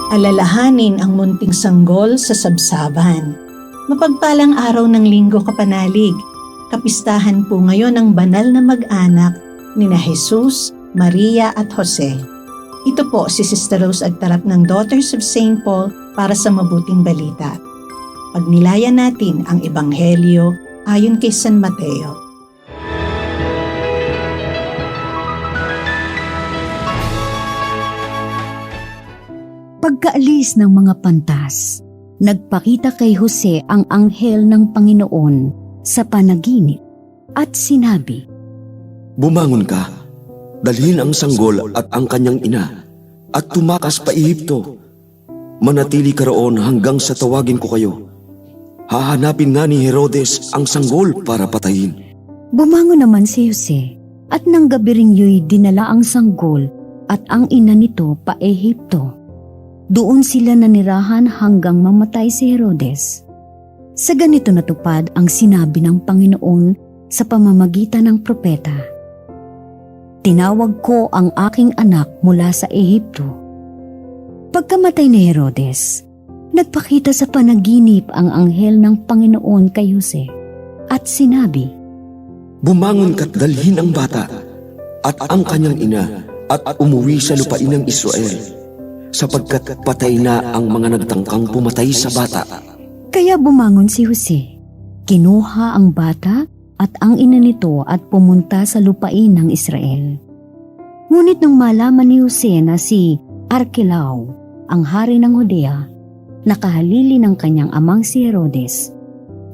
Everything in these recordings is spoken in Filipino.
Alalahanin ang munting sanggol sa sabsaban. Mapagpalang araw ng Linggo Kapanalig. Kapistahan po ngayon ang banal na mag-anak nina Jesus, Maria at Jose. Ito po si Sister Rose Agtarap ng Daughters of St. Paul para sa mabuting balita. Pagnilayan natin ang Ebanghelyo ayon kay San Mateo. Pagkaalis ng mga pantas, nagpakita kay Jose ang anghel ng Panginoon sa panaginip at sinabi, "Bumangon ka, dalhin ang sanggol at ang kanyang ina, at tumakas pa Ehipto. Manatili ka roon hanggang sa tawagin ko kayo. Hahanapin nga ni Herodes ang sanggol para patayin." Bumangon naman si Jose at nang gabi ring yo'y dinala ang sanggol at ang ina nito pa Ehipto. Doon sila nanirahan hanggang mamatay si Herodes. Sa ganito natupad ang sinabi ng Panginoon sa pamamagitan ng propeta, "Tinawag ko ang aking anak mula sa Ehipto." Pagkamatay ni Herodes, nagpakita sa panaginip ang anghel ng Panginoon kay Jose at sinabi, "Bumangon ka't dalhin ang bata at ang kanyang ina at umuwi sa lupain ng Israel, sapagkat patay na ang mga nagtangkang pumatay sa bata." Kaya bumangon si Jose, kinuha ang bata at ang ina nito at pumunta sa lupain ng Israel. Ngunit nung malaman ni Jose na si Arkelao, ang hari ng Judea, nakahalili ng kanyang amang si Herodes,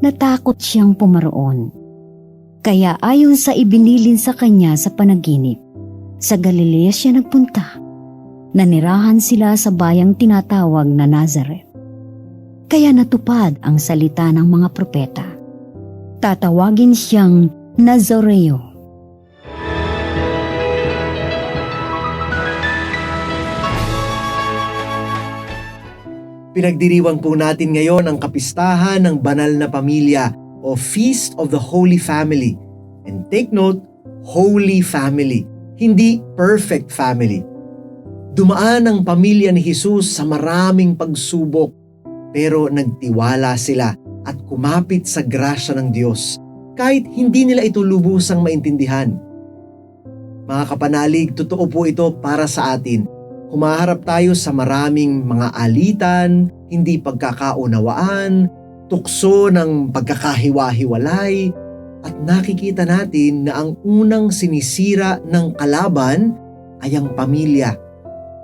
natakot siyang pumaroon. Kaya ayon sa ibinilin sa kanya sa panaginip, sa Galilea siya nagpunta. Nanirahan sila sa bayang tinatawag na Nazareth. Kaya natupad ang salita ng mga propeta. Tatawagin siyang Nazareo. Pinagdiriwang po natin ngayon ang kapistahan ng banal na pamilya o Feast of the Holy Family. And take note, Holy Family, hindi perfect family. Dumaan ang pamilya ni Jesus sa maraming pagsubok, pero nagtiwala sila at kumapit sa grasya ng Diyos kahit hindi nila ito lubusang maintindihan. Mga kapanalig, totoo po ito para sa atin. Humaharap tayo sa maraming mga alitan, hindi pagkakaunawaan, tukso ng pagkakahiwa-hiwalay, at nakikita natin na ang unang sinisira ng kalaban ay ang pamilya.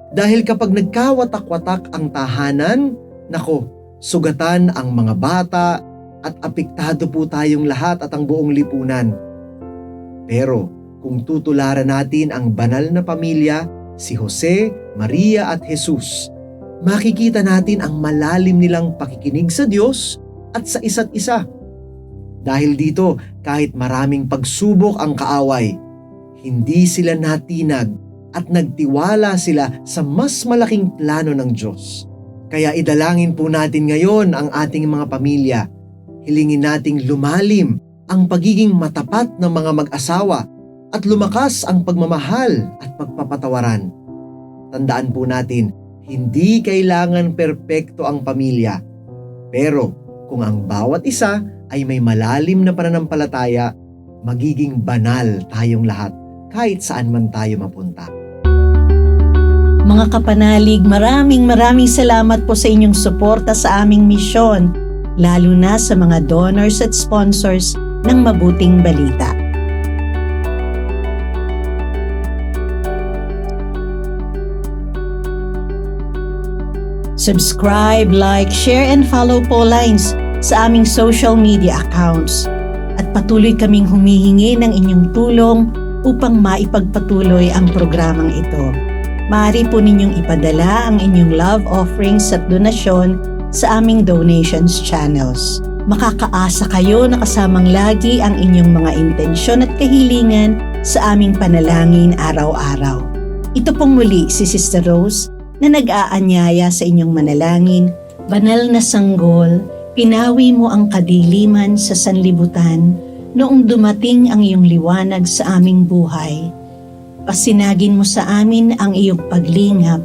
Dahil kapag nagkawatak-watak ang tahanan, nako, sugatan ang mga bata at apektado po tayong lahat at ang buong lipunan. Pero kung tutularan natin ang banal na pamilya, si Jose, Maria at Jesus, makikita natin ang malalim nilang pakikinig sa Diyos at sa isa't isa. Dahil dito, kahit maraming pagsubok ang kaaway, hindi sila natinag at nagtiwala sila sa mas malaking plano ng Diyos. Kaya idalangin po natin ngayon ang ating mga pamilya. Hilingin nating lumalim ang pagiging matapat ng mga mag-asawa at lumakas ang pagmamahal at pagpapatawaran. Tandaan po natin, hindi kailangan perpekto ang pamilya. Pero kung ang bawat isa ay may malalim na pananampalataya, magiging banal tayong lahat kahit saan man tayo mapunta. Mga kapanalig, maraming salamat po sa inyong suporta sa aming misyon, lalo na sa mga donors at sponsors ng mabuting balita. Subscribe, like, share, and follow po lines sa aming social media accounts. At patuloy kaming humihingi ng inyong tulong upang maipagpatuloy ang programang ito. Maaari po ninyong ipadala ang inyong love offerings at donasyon sa aming donations channels. Makakaasa kayo na kasamang lagi ang inyong mga intensyon at kahilingan sa aming panalangin araw-araw. Ito pong muli si Sister Rose na nag-aanyaya sa inyong manalangin. Banal na sanggol, pinawi mo ang kadiliman sa sanlibutan noong dumating ang iyong liwanag sa aming buhay. Pasinagin mo sa amin ang iyong paglingap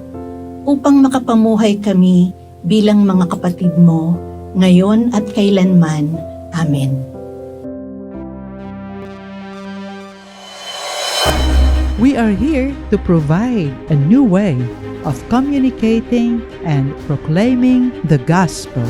upang makapamuhay kami bilang mga kapatid mo, ngayon at kailanman. Amen. We are here to provide a new way of communicating and proclaiming the gospel.